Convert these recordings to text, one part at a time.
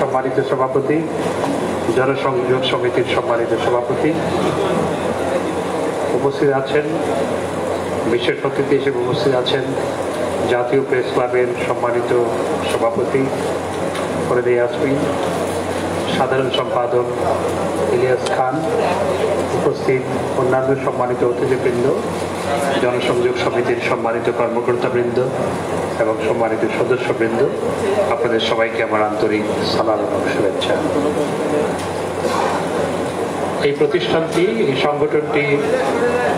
সম্মানিত সভাপতি, জনসংযোগ সমিতির সম্মানিত সভাপতি উপস্থিত আছেন, বিশেষ অতিথি হিসেবে উপস্থিত আছেন জাতীয় প্রেস ক্লাবের সম্মানিত সভাপতি ফরিদ ইয়াসমিন, সাধারণ সম্পাদক ইলিয়াস খান, উপস্থিত অন্যান্য সম্মানিত অতিথিবৃন্দ, জনসংযোগ সমিতির সম্মানিত কর্মকর্তাবৃন্দ এবং সম্মানিত সদস্যবৃন্দ, আপনাদের সবাইকে আমার আন্তরিক সালাম এবং শুভেচ্ছা। এই প্রতিষ্ঠানটি, এই সংগঠনটি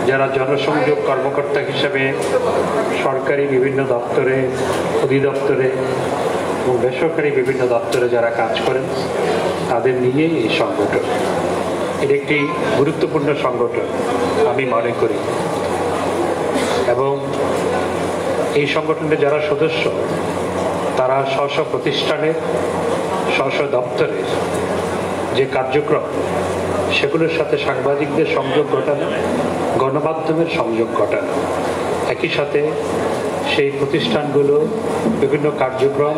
যারা জনসংযোগ কর্মকর্তা হিসেবে সরকারি বিভিন্ন দপ্তরে, অধিদপ্তরে এবং বেসরকারি বিভিন্ন দপ্তরে যারা কাজ করেন তাদের নিয়ে এই সংগঠন। এটি একটি গুরুত্বপূর্ণ সংগঠন আমি মনে করি, এবং এই সংগঠনের যারা সদস্য তারা স্ব প্রতিষ্ঠানের, স্ব দপ্তরের যে কার্যক্রম সেগুলোর সাথে সাংবাদিকদের সংযোগ ঘটানো, গণমাধ্যমের সংযোগ ঘটানো, একই সাথে সেই প্রতিষ্ঠানগুলো বিভিন্ন কার্যক্রম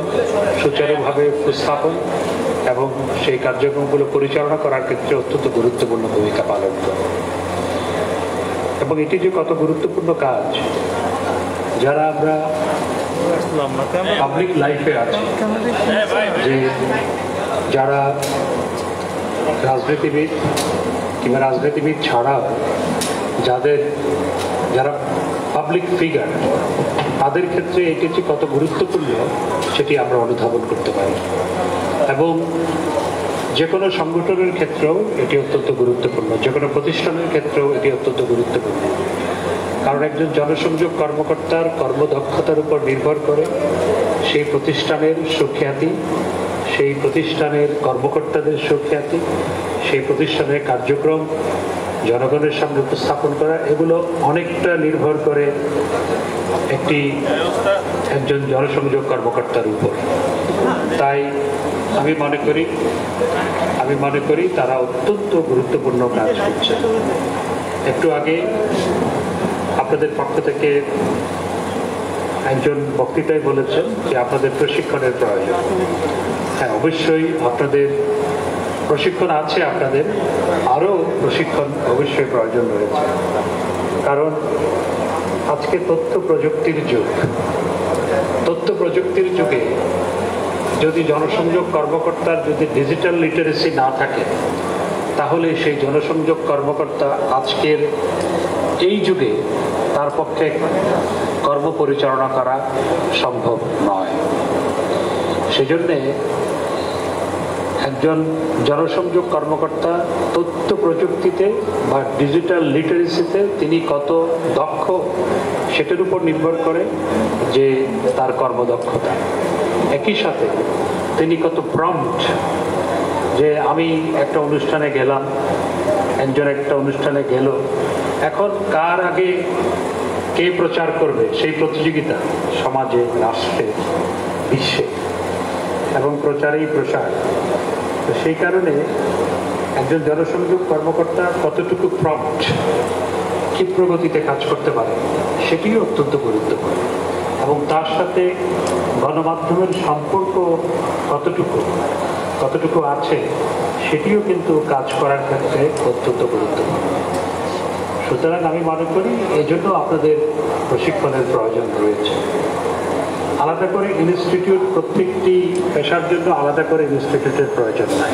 সুচারুভাবে উপস্থাপন এবং সেই কার্যক্রমগুলো পরিচালনা করার ক্ষেত্রে অত্যন্ত গুরুত্বপূর্ণ ভূমিকা পালন করে। এবং এটি যে কত গুরুত্বপূর্ণ কাজ, যারা আমরা পাবলিক লাইফে আছি, যে যারা রাজনীতিবিদ কিংবা রাজনীতিবিদ ছাড়াও যারা পাবলিক ফিগার, তাদের ক্ষেত্রে এটি যে কত গুরুত্বপূর্ণ সেটি আমরা অনুধাবন করতে পারি। এবং যে কোনো সংগঠনের ক্ষেত্রেও এটি অত্যন্ত গুরুত্বপূর্ণ, যে কোনো প্রতিষ্ঠানের ক্ষেত্রেও এটি অত্যন্ত গুরুত্বপূর্ণ। কারণ একজন জনসংযোগ কর্মকর্তার কর্মদক্ষতার উপর নির্ভর করে সেই প্রতিষ্ঠানের সুখ্যাতি, সেই প্রতিষ্ঠানের কর্মকর্তাদের সুখ্যাতি, সেই প্রতিষ্ঠানের কার্যক্রম জনগণের সামনে উপস্থাপন করা, এগুলো অনেকটা নির্ভর করে একজন জনসংযোগ কর্মকর্তার উপর। তাই আমি মনে করি তারা অত্যন্ত গুরুত্বপূর্ণ কাজ করছে। একটু আগে আপনাদের পক্ষ থেকে একজন বক্তৃতায় বলেছেন যে আপনাদের প্রশিক্ষণের প্রয়োজন। হ্যাঁ, অবশ্যই আপনাদের প্রশিক্ষণ আছে, আপনাদের আরও প্রশিক্ষণ অবশ্যই প্রয়োজন রয়েছে। কারণ আজকে তথ্য প্রযুক্তির যুগ। তথ্য প্রযুক্তির যুগে যদি জনসংযোগ কর্মকর্তার যদি ডিজিটাল লিটারেসি না থাকে, তাহলে সেই জনসংযোগ কর্মকর্তা আজকের এই যুগে তার পক্ষে কর্ম পরিচালনা করা সম্ভব নয়। সেজন্যে একজন জনসংযোগ কর্মকর্তা তথ্য প্রযুক্তিতে বা ডিজিটাল লিটারেসিতে তিনি কত দক্ষ সেটার উপর নির্ভর করে যে তার কর্মদক্ষতা। একই সাথে তিনি কত প্রম্পট, যে আমি একটা অনুষ্ঠানে গেলাম, একজন একটা অনুষ্ঠানে গেল, এখন কার আগে কে প্রচার করবে সেই প্রতিযোগিতা সমাজে, রাষ্ট্রে, বিশ্বে, এবং প্রচারেই প্রসার। তো সেই কারণে একজন জনসংযোগ কর্মকর্তা কতটুকু প্রম্পট, ক্ষিপ্র গতিতে কাজ করতে পারে সেটিও অত্যন্ত গুরুত্বপূর্ণ। এবং তার সাথে গণমাধ্যমের সম্পর্ক কতটুকু আছে সেটিও কিন্তু কাজ করার ক্ষেত্রে অত্যন্ত গুরুত্বপূর্ণ। সুতরাং আমি মনে করি এজন্য আপনাদের প্রশিক্ষণের প্রয়োজন রয়েছে। আলাদা করে ইনস্টিটিউট, প্রত্যেকটি পেশার জন্য আলাদা করে ইনস্টিটিউটের প্রয়োজন নাই।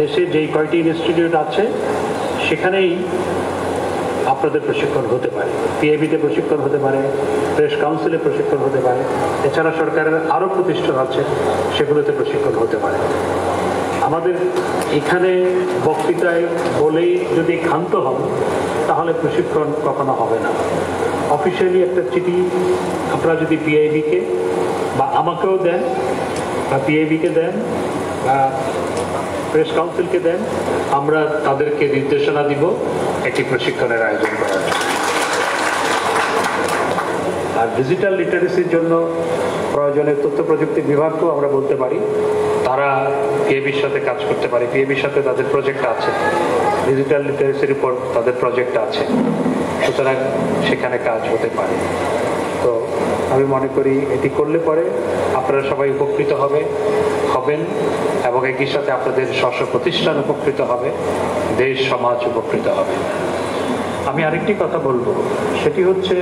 দেশে যেই কয়টি ইনস্টিটিউট আছে সেখানেই আপনাদের প্রশিক্ষণ হতে পারে। পিএবিতে প্রশিক্ষণ হতে পারে, প্রেস কাউন্সিলে প্রশিক্ষণ হতে পারে, এছাড়া সরকারের আরও প্রতিষ্ঠান আছে সেগুলোতে প্রশিক্ষণ হতে পারে। আমাদের এখানে বক্তৃতায় বলেই যদি ক্ষান্ত হন তাহলে প্রশিক্ষণ কখনো হবে না। অফিসিয়ালি একটা চিঠি আপনারা যদি পিআইবিকে বা আমাকেও দেন, বা পিআইবিকে দেন, বা প্রেস কাউন্সিলকে দেন, আমরা তাদেরকে নির্দেশনা দিব একটি প্রশিক্ষণের আয়োজন করার জন্য। আর ডিজিটাল লিটারেসির জন্য প্রয়োজনে তথ্য প্রযুক্তি বিভাগকেও আমরা বলতে পারি, তারা পিএবির সাথে কাজ করতে পারে। পিএবির সাথে তাদের প্রজেক্ট আছে, ডিজিটাল লিটারেসির উপর তাদের প্রজেক্ট আছে, সুতরাং সেখানে কাজ হতে পারে। তো আমি মনে করি এটি করলে পরে আপনারা সবাই উপকৃত হবেন এবং একই সাথে আপনাদের স্ব প্রতিষ্ঠান উপকৃত হবে, দেশ সমাজ উপকৃত হবে। আমি আরেকটি কথা বলবো, সেটি হচ্ছে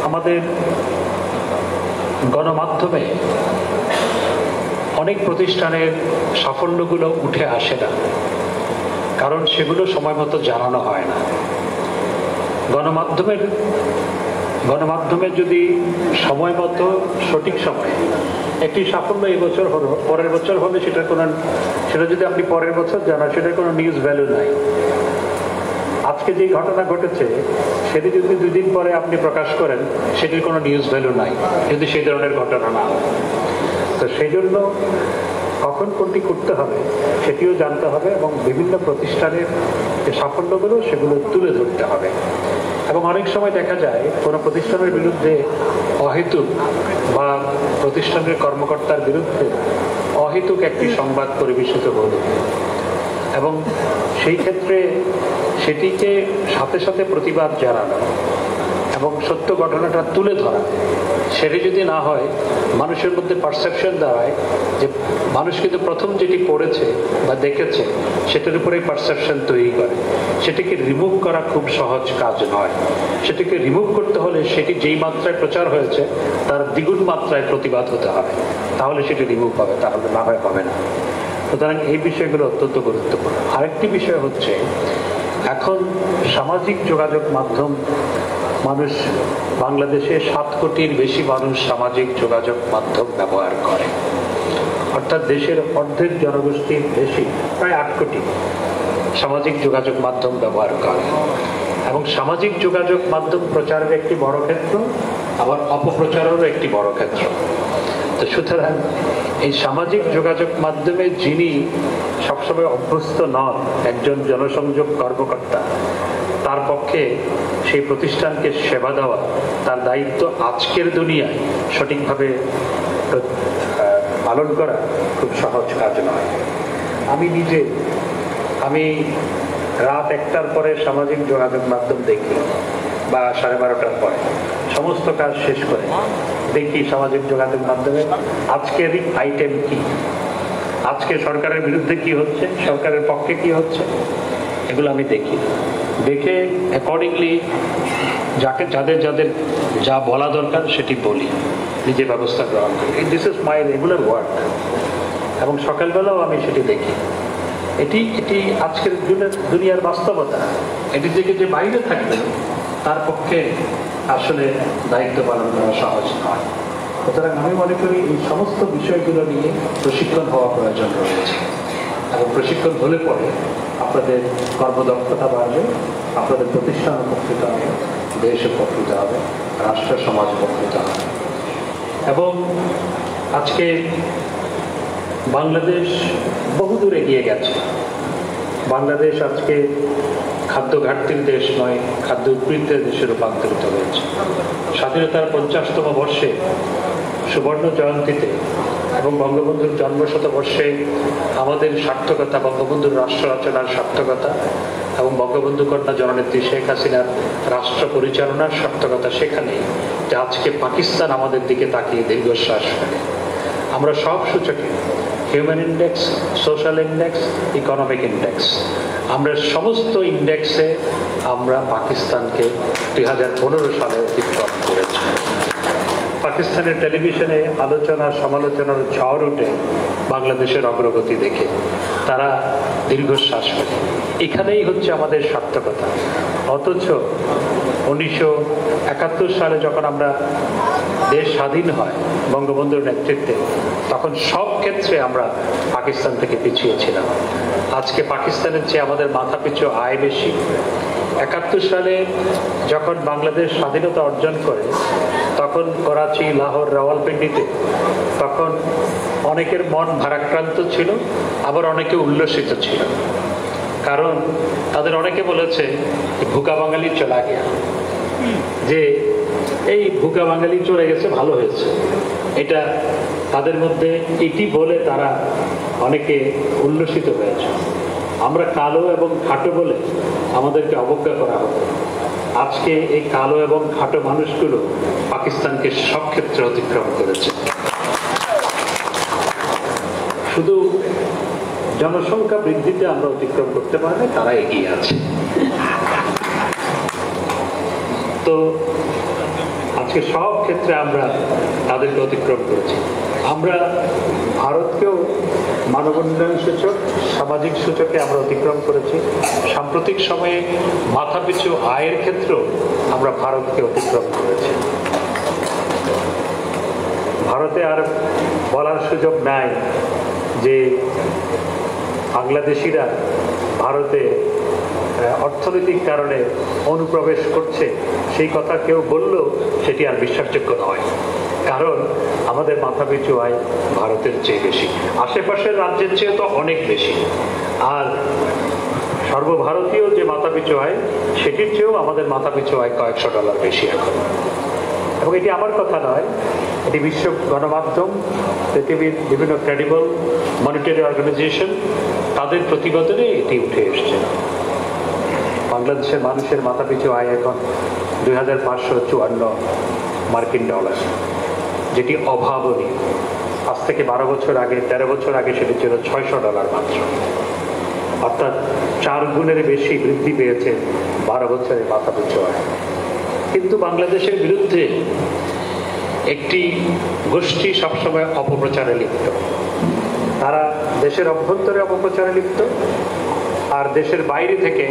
আমাদের গণমাধ্যমে অনেক প্রতিষ্ঠানের সাফল্যগুলো উঠে আসে না, কারণ সেগুলো সময় মতো জানানো হয় না। গণমাধ্যমে যদি সময় মতো সঠিক সময়ে একটি সাফল্য এই বছর হলো, পরের বছর হলে সেটা যদি আপনি পরের বছর জানান, সেটার কোনো নিউজ ভ্যালু নাই। আজকে যে ঘটনা ঘটেছে সেটি যদি 2 দিন পরে আপনি প্রকাশ করেন, সেটির কোনো নিউজ ভ্যালু নাই যদি সেই ধরনের ঘটনা না হয়। তো সেই জন্য কখন কোনটি করতে হবে সেটিও জানতে হবে এবং বিভিন্ন প্রতিষ্ঠানের যে সাফল্যগুলো সেগুলো তুলে ধরতে হবে। এবং অনেক সময় দেখা যায় কোনো প্রতিষ্ঠানের বিরুদ্ধে অহেতুক বা প্রতিষ্ঠানের কর্মকর্তার বিরুদ্ধে অহেতুক একটি সংবাদ পরিবেশিত হলো এবং সেই ক্ষেত্রে সেটিকে সাথে সাথে প্রতিবাদ জানানো এবং সত্য ঘটনাটা তুলে ধরা, সেটি যদি না হয় মানুষের মধ্যে পারসেপশন দাঁড়ায় যে মানুষ কিন্তু প্রথম যেটি পড়েছে বা দেখেছে সেটার উপরেই পারসেপশন তৈরি করে। সেটিকে রিমুভ করা খুব সহজ কাজ নয়। সেটিকে রিমুভ করতে হলে সেটি যেই মাত্রায় প্রচার হয়েছে তার দ্বিগুণ মাত্রায় প্রতিবাদ হতে হবে, তাহলে সেটি রিমুভ হবে, তাহলে না হয় হবে না। সুতরাং এই বিষয়গুলো অত্যন্ত গুরুত্বপূর্ণ। আরেকটি বিষয় হচ্ছে, এখন সামাজিক যোগাযোগ মাধ্যম মানুষ, বাংলাদেশে 7 কোটির বেশি মানুষ সামাজিক যোগাযোগ মাধ্যম ব্যবহার করে, অর্থাৎ দেশের অর্ধেক জনগোষ্ঠীর বেশি, প্রায় 8 কোটি সামাজিক যোগাযোগ মাধ্যম ব্যবহার করে। এবং সামাজিক যোগাযোগ মাধ্যম প্রচারের একটি বড় ক্ষেত্র, আবার অপপ্রচারেরও একটি বড় ক্ষেত্র। তো সুতরাং এই সামাজিক যোগাযোগ মাধ্যমে যিনি সবসময় অভ্যস্ত নন, একজন জনসংযোগ কর্মকর্তা, তার পক্ষে সেই প্রতিষ্ঠানকে সেবা দেওয়া, তার দায়িত্ব আজকের দুনিয়ায় সঠিকভাবে পালন করা খুব সহজ কাজ নয়। আমি রাত 1টার পরে সামাজিক যোগাযোগ মাধ্যম দেখি বা 12:30টার পরে, সমস্ত কাজ শেষ করে দেখি সামাজিক যোগাযোগ মাধ্যমে আজকের আইটেম কি, আজকে সরকারের বিরুদ্ধে কি হচ্ছে, সরকারের পক্ষে কি হচ্ছে, এগুলো আমি দেখে অ্যাকর্ডিংলি যাদের যা বলা দরকার সেটি বলি, নিজে ব্যবস্থা গ্রহণ করি। This is my regular work. এবং সকালবেলাও আমি সেটি দেখি। এটি আজকের দুনিয়ার বাস্তবতা। এটি থেকে যে বাইরে থাকবে তার পক্ষে আসলে দায়িত্ব পালন করা সহজ নয়। সুতরাং আমি মনে করি এই সমস্ত বিষয়গুলো নিয়ে প্রশিক্ষণ হওয়া প্রয়োজন রয়েছে এবং প্রশিক্ষণ হলে পরে আপনাদের কর্মদক্ষতা বাড়বে, আপনাদের প্রতিষ্ঠান উপকৃত হবে, দেশ উপকৃত হবে, রাষ্ট্র সমাজ উপকৃত হবে। এবং আজকে বাংলাদেশ বহুদূর এগিয়ে গেছে। বাংলাদেশ আজকে খাদ্য ঘাটতির দেশ নয়, খাদ্য উদ্বৃত্তের দেশে রূপান্তরিত হয়েছে। স্বাধীনতার 50তম বর্ষে সুবর্ণ জয়ন্তীতে এবং বঙ্গবন্ধুর জন্মশতবর্ষে আমাদের সার্থকতা, বঙ্গবন্ধুর রাষ্ট্র রচনার সার্থকতা এবং বঙ্গবন্ধু কন্যা জননেত্রী শেখ হাসিনার রাষ্ট্র পরিচালনার সার্থকতা সেখানেই যে আজকে পাকিস্তান আমাদের দিকে তাকিয়ে দীর্ঘশ্বাস ফেলে। আমরা সব সূচকে, human index, social index, economic index, আমরা সমস্ত ইন্ডেক্সে আমরা পাকিস্তানকে 2015 সালে অতিক্রম করেছি। পাকিস্তানের টেলিভিশনে আলোচনা সমালোচনার ঝড় ওঠে বাংলাদেশের অগ্রগতি দেখে, তারা দীর্ঘশ্বাস ফেলে। এখানেই হচ্ছে আমাদের সার্থকতা। অথচ 1971 সালে যখন আমরা দেশ স্বাধীন হয় বঙ্গবন্ধুর নেতৃত্বে, তখন সব ক্ষেত্রে আমরা পাকিস্তান থেকে পিছিয়ে ছিলাম। আজকে পাকিস্তানের চেয়ে আমাদের মাথা পিছু আয় বেশি। 71 সালে যখন বাংলাদেশ স্বাধীনতা অর্জন করে, তখন করাচি, লাহোর, রাওয়ালপিন্ডিতে তখন অনেকের মন ভারাক্রান্ত ছিল, আবার অনেকে উল্লসিত ছিল। কারণ তাদের অনেকে বলেছে ভুকা বাঙালি চলা গিয়া, যে এই ভুকা বাঙালি চলে গেছে, ভালো হয়েছে। এটা তাদের মধ্যে এটি বলে তারা অনেকে উল্লসিত হয়েছে। আমরা কালো এবং খাটো বলে আমাদেরকে অবজ্ঞা করা হতো। আজকে এই কালো এবং খাটো মানুষগুলো পাকিস্তানকে সব ক্ষেত্রে অতিক্রম করেছে। শুধু জনসংখ্যা বৃদ্ধিতে আমরা অতিক্রম করতে পারি, তারা এগিয়ে আছে। তো আজকে সব ক্ষেত্রে আমরা তাদেরকে অতিক্রম করেছি। আমরা ভারতকেও মানব উন্নয়ন সূচক, সামাজিক সূচকে আমরা অতিক্রম করেছি। সাম্প্রতিক সময়ে মাথাপিছু আয়ের ক্ষেত্রেও আমরা ভারতকে অতিক্রম করেছি। ভারতে আর বলার সুযোগ নাই যে বাংলাদেশিরা ভারতে অর্থনৈতিক কারণে অনুপ্রবেশ করছে, সেই কথা কেউ বললেও সেটি আর বিশ্বাসযোগ্য নয়। কারণ আমাদের মাথাপিছু আয় ভারতের চেয়ে বেশি, আশেপাশের রাজ্যের চেয়ে তো অনেক বেশি। আর সর্বভারতীয় যে মাথাপিছু আয়, সেটির চেয়েও আমাদের মাথাপিছু আয় কয়েকশো ডলার বেশি এখন। এবং এটি আমার কথা নয়, এটি বিশ্ব গণমাধ্যম, পৃথিবীর বিভিন্ন ক্রেডিবল মনিটারি অর্গানাইজেশন, তাদের প্রতিবেদনে এটি উঠে এসছে। বাংলাদেশের মানুষের মাথাপিছু আয় এখন 2554 মার্কিন ডলার, যেটি অভাবনীয়। আজ থেকে 12 বছর আগে, 13 বছর আগে সেটি ছিল 600 ডলার মাত্র। অর্থাৎ 4 গুণের বেশি বৃদ্ধি পেয়েছে 12 বছরে মাথাপিছু আয়। কিন্তু বাংলাদেশের বিরুদ্ধে একটি গোষ্ঠী সবসময় অপপ্রচারে লিপ্ত। তারা দেশের অভ্যন্তরে অপপ্রচারে লিপ্ত, আর দেশের বাইরে থেকে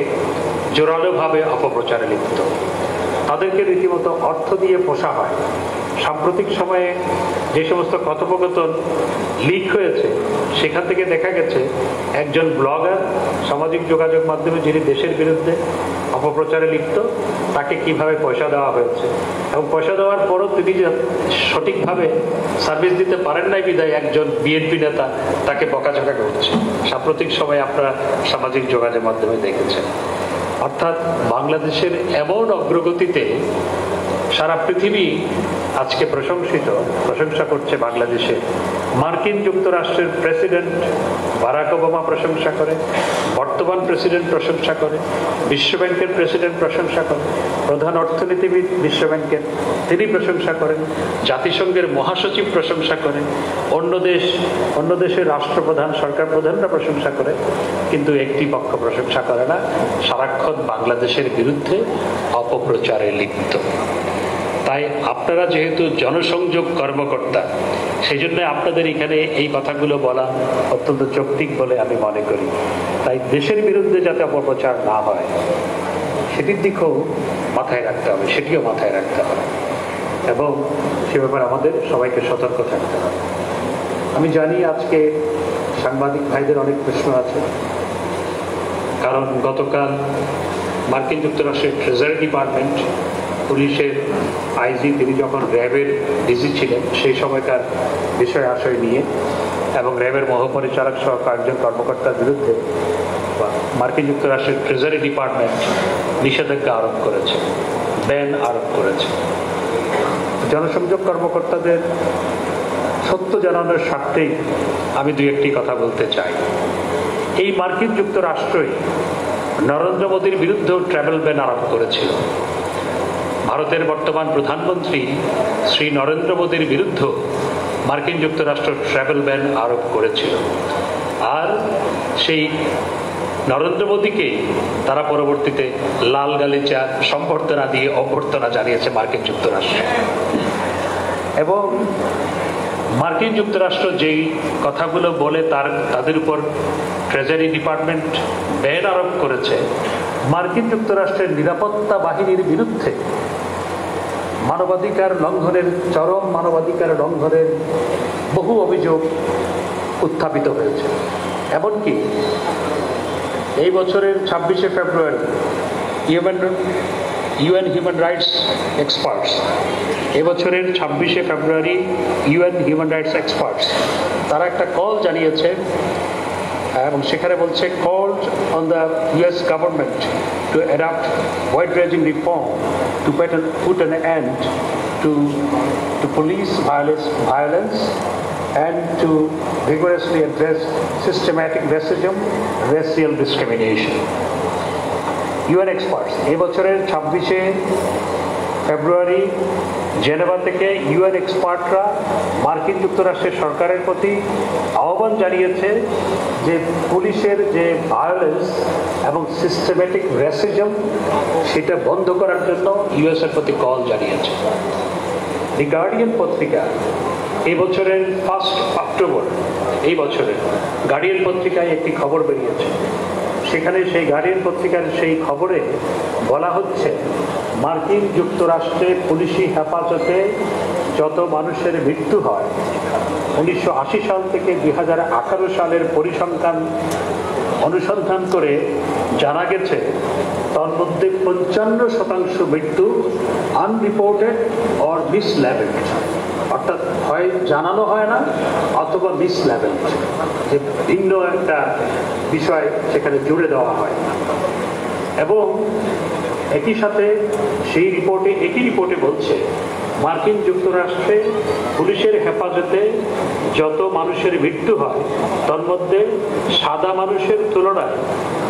জোরালোভাবে অপপ্রচারে লিপ্ত। তাদেরকে রীতিমতো অর্থ দিয়ে পোষা হয়। সাম্প্রতিক সময়ে যে সমস্ত কথোপকথন লিক হয়েছে, সেখান থেকে দেখা গেছে একজন ব্লগার, সামাজিক যোগাযোগ মাধ্যমে যিনি দেশের বিরুদ্ধে অপপ্রচারে লিপ্ত, তাকে কিভাবে পয়সা দেওয়া হয়েছে, এবং পয়সা দেওয়ার পরও তিনি যে সঠিকভাবে সার্ভিস দিতে পারেন নাই বিধায় একজন বিএনপি নেতা তাকে বকাঝকা করছে। সাম্প্রতিক সময়ে আপনারা সামাজিক যোগাযোগ মাধ্যমে দেখেছেন। অর্থাৎ বাংলাদেশের এমন অগ্রগতিতে সারা পৃথিবী আজকে প্রশংসা করছে বাংলাদেশে। মার্কিন যুক্তরাষ্ট্রের প্রেসিডেন্ট বারাক ওবামা প্রশংসা করে, বর্তমান প্রেসিডেন্ট প্রশংসা করে, বিশ্বব্যাংকের প্রেসিডেন্ট প্রশংসা করে, প্রধান অর্থনীতিবিদ বিশ্বব্যাংকের তিনি প্রশংসা করেন, জাতিসংঘের মহাসচিব প্রশংসা করেন, অন্য দেশের রাষ্ট্রপ্রধান, সরকার প্রধানরা প্রশংসা করে, কিন্তু একটি পক্ষ প্রশংসা করে না, সারাক্ষণ বাংলাদেশের বিরুদ্ধে অপপ্রচারে লিপ্ত। তাই আপনারা যেহেতু জনসংযোগ কর্মকর্তা, সেই জন্য আপনাদের এখানে এই কথাগুলো বলা অত্যন্ত যৌক্তিক বলে আমি মনে করি। তাই দেশের বিরুদ্ধে যাতে অপপ্রচার না হয়, সেটির দিকেও মাথায় রাখতে হবে, সেটিও মাথায় রাখতে হবে, এবং সে ব্যাপারে আমাদের সবাইকে সতর্ক থাকতে হবে। আমি জানি আজকে সাংবাদিক ভাইদের অনেক প্রশ্ন আছে, কারণ গতকাল মার্কিন যুক্তরাষ্ট্রের ট্রেজারি ডিপার্টমেন্ট, পুলিশের আইজি, তিনি যখন র্যাবের ডিজি ছিলেন সেই সময়কার বিষয় আশয় নিয়ে এবং র্যাবের মহাপরিচালক সহ কয়েকজন কর্মকর্তার বিরুদ্ধে মার্কিন যুক্তরাষ্ট্রের ট্রেজারি ডিপার্টমেন্ট নিষেধাজ্ঞা আরোপ করেছে, ব্যান আরোপ করেছে। জনসংযোগ কর্মকর্তাদের সত্য জানানোর স্বার্থেই আমি দুই একটি কথা বলতে চাই। এই মার্কিন যুক্তরাষ্ট্রই নরেন্দ্র মোদীর বিরুদ্ধেও ট্রাভেল ব্যান আরোপ করেছিল। ভারতের বর্তমান প্রধানমন্ত্রী শ্রী নরেন্দ্র মোদীর বিরুদ্ধে মার্কিন যুক্তরাষ্ট্র ট্রাভেল ব্যান আরোপ করেছিল। আর সেই নরেন্দ্র মোদীকে তারা পরবর্তীতে লাল গালিচা সম্বর্ধনা দিয়ে অভ্যর্থনা জানিয়েছে মার্কিন যুক্তরাষ্ট্র। এবং মার্কিন যুক্তরাষ্ট্র যেই কথাগুলো বলে তাদের উপর ট্রেজারি ডিপার্টমেন্ট ব্যান আরোপ করেছে, মার্কিন যুক্তরাষ্ট্রের নিরাপত্তা বাহিনীর বিরুদ্ধে মানবাধিকার লঙ্ঘনের, চরম মানবাধিকার লঙ্ঘনের বহু অভিযোগ উত্থাপিত হয়েছে। এমনকি এই বছরের 26শে ফেব্রুয়ারি ইউএন হিউম্যান রাইটস এক্সপার্টস, এবছরের 26শে ফেব্রুয়ারি ইউএন হিউম্যান রাইটস এক্সপার্টস তারা একটা কল জানিয়েছে, এবং সেখানে বলছে, called on the US government to adopt wide-ranging reform to put an end to police violence and to vigorously address systematic racism, racial discrimination. UN experts এই বছরের 26শে ফেব্রুয়ারি Geneva থেকে UN এক্সপার্টরা মার্কিন যুক্তরাষ্ট্রের সরকারের প্রতি আহ্বান জানিয়েছে যে পুলিশের যে ভায়োলেন্স এবং সিস্টেমেটিক রেসিজম সেটা বন্ধ করার জন্য ইউএসের প্রতি কল জানিয়েছে। দি গার্ডিয়ান পত্রিকা এই বছরের 1 অক্টোবর এই বছরের গার্ডিয়ান পত্রিকায় একটি খবর বেরিয়েছে। সেখানে সেই গার্ডিয়ান পত্রিকার সেই খবরে বলা হচ্ছে মার্কিন যুক্তরাষ্ট্রে পুলিশি হেফাজতে যত মানুষের মৃত্যু হয় 1980 সাল থেকে 2018 সালের পরিসংখ্যান অনুসন্ধান করে জানা গেছে তার মধ্যে 55% মৃত্যু আনরিপোর্টেড অর মিসলেবেলড, অর্থাৎ হয় জানানো হয় না অথবা মিসলেবেলড, যে ভিন্ন একটা বিষয় সেখানে জুড়ে দেওয়া হয়। এবং একই সাথে সেই রিপোর্টে একই রিপোর্টে বলছে মার্কিন যুক্তরাষ্ট্রে পুলিশের হেফাজতে যত মানুষের মৃত্যু হয় তার মধ্যে সাদা মানুষের তুলনায়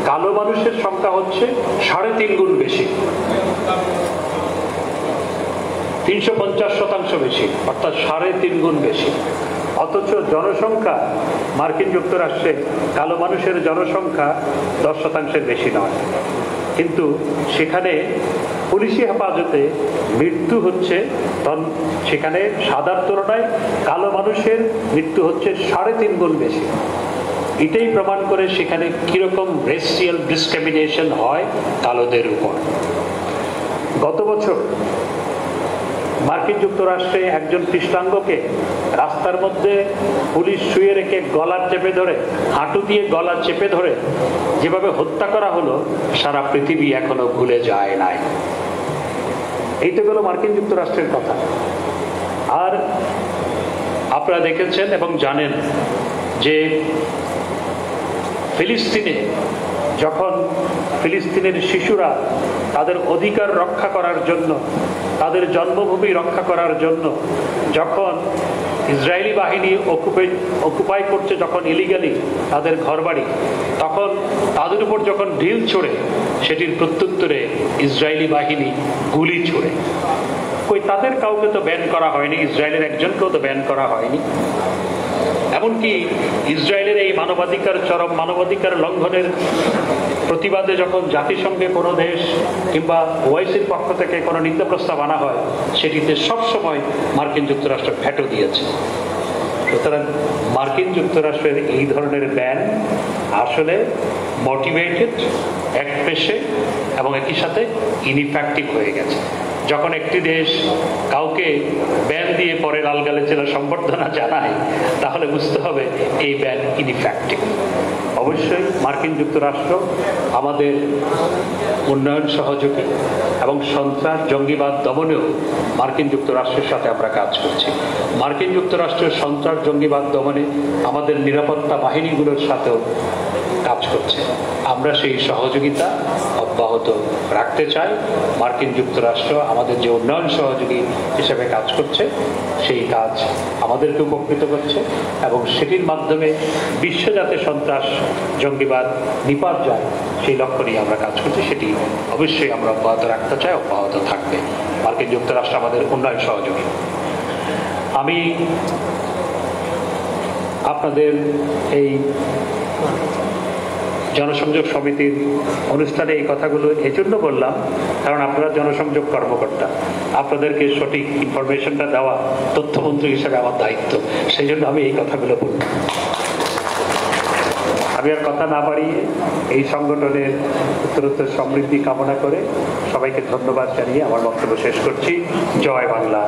কালো মানুষের সংখ্যা হচ্ছে 3.5 গুণ বেশি, 350% বেশি, অর্থাৎ 3.5 গুণ বেশি। অথচ জনসংখ্যা মার্কিন যুক্তরাষ্ট্রে কালো মানুষের জনসংখ্যা 10% বেশি নয়, কিন্তু সেখানে পুলিশি হেফাজতে মৃত্যু হচ্ছে সেখানে সাদার তুলনায় কালো মানুষের মৃত্যু হচ্ছে 3.5 গুণ বেশি। এটাই প্রমাণ করে সেখানে কিরকম রেসিয়াল ডিসক্রিমিনেশন হয় কালোদের উপর। গত বছর মার্কিন যুক্তরাষ্ট্রে একজন কৃষ্ণাঙ্গকে রাস্তার মধ্যে পুলিশ শুয়ে রেখে গলা চেপে ধরে, হাঁটু দিয়ে গলা চেপে ধরে যেভাবে হত্যা করা হলো সারা পৃথিবী এখনো ভুলে যায় নাই। এই তো গেল মার্কিন যুক্তরাষ্ট্রের কথা। আর আপনারা দেখেছেন এবং জানেন যে ফিলিস্তিনে যখন ফিলিস্তিনের শিশুরা তাদের অধিকার রক্ষা করার জন্য, তাদের জন্মভূমি রক্ষা করার জন্য যখন ইসরায়েলি বাহিনী অকুপাই করছে, যখন ইলিগালি তাদের ঘরবাড়ি, তখন তাদের উপর যখন ঢিল ছোড়ে সেটির প্রত্যুত্তরে ইসরায়েলি বাহিনী গুলি ছোড়ে। কই তাদের কাউকে তো ব্যান করা হয়নি, ইসরায়েলের একজনকেও তো ব্যান করা হয়নি। এমনকি ইসরায়েলের এই চরম মানবাধিকার লঙ্ঘনের প্রতিবাদে যখন জাতিসংঘে কোনো দেশ কিংবা ওআইসির পক্ষ থেকে কোনো নিন্দা প্রস্তাব আনা হয় সেটিতে সবসময় মার্কিন যুক্তরাষ্ট্র ভেটো দিয়েছে। সুতরাং মার্কিন যুক্তরাষ্ট্রের এই ধরনের ব্যান আসলে মোটিভেটেড, একপেশে এবং একই সাথে ইনইফেক্টিভ হয়ে গেছে। যখন একটি দেশ কাউকে ব্যান দিয়ে পরে লাল গালিচার সম্বর্ধনা জানায় তাহলে বুঝতে হবে এই ব্যান ইনইফেক্টিভ। অবশ্যই মার্কিন যুক্তরাষ্ট্র আমাদের উন্নয়ন সহযোগী এবং সন্ত্রাস জঙ্গিবাদ দমনেও মার্কিন যুক্তরাষ্ট্রের সাথে আমরা কাজ করছি। মার্কিন যুক্তরাষ্ট্রের সন্ত্রাস জঙ্গিবাদ দমনে আমাদের নিরাপত্তা বাহিনীগুলোর সাথেও কাজ করছে। আমরা সেই সহযোগিতা অব্যাহত রাখতে চাই। মার্কিন যুক্তরাষ্ট্র আমাদের যে উন্নয়ন সহযোগী হিসেবে কাজ করছে সেই কাজ আমাদেরকে উপকৃত করছে এবং সেটির মাধ্যমে বিশ্ব যাতে সন্ত্রাস জঙ্গিবাদ নিপাত যায় সেই লক্ষ্য নিয়ে আমরা কাজ করছি। সেটি অবশ্যই আমরা অব্যাহত রাখতে চাই, অব্যাহত থাকবে। মার্কিন যুক্তরাষ্ট্র আমাদের উন্নয়ন সহযোগী। আমি আপনাদের এই জনসংযোগ সমিতির অনুষ্ঠানে এই কথাগুলো এজন্য বললাম কারণ আপনারা জনসংযোগ কর্মকর্তা, আপনাদেরকে সঠিক ইনফরমেশনটা দেওয়া তথ্যমন্ত্রী হিসেবে আমার দায়িত্ব, সেই জন্য আমি এই কথাগুলো বললাম। আমি আর কথা না বাড়িয়ে এই সংগঠনের উত্তরোত্তর সমৃদ্ধি কামনা করে সবাইকে ধন্যবাদ জানিয়ে আমার বক্তব্য শেষ করছি। জয় বাংলা।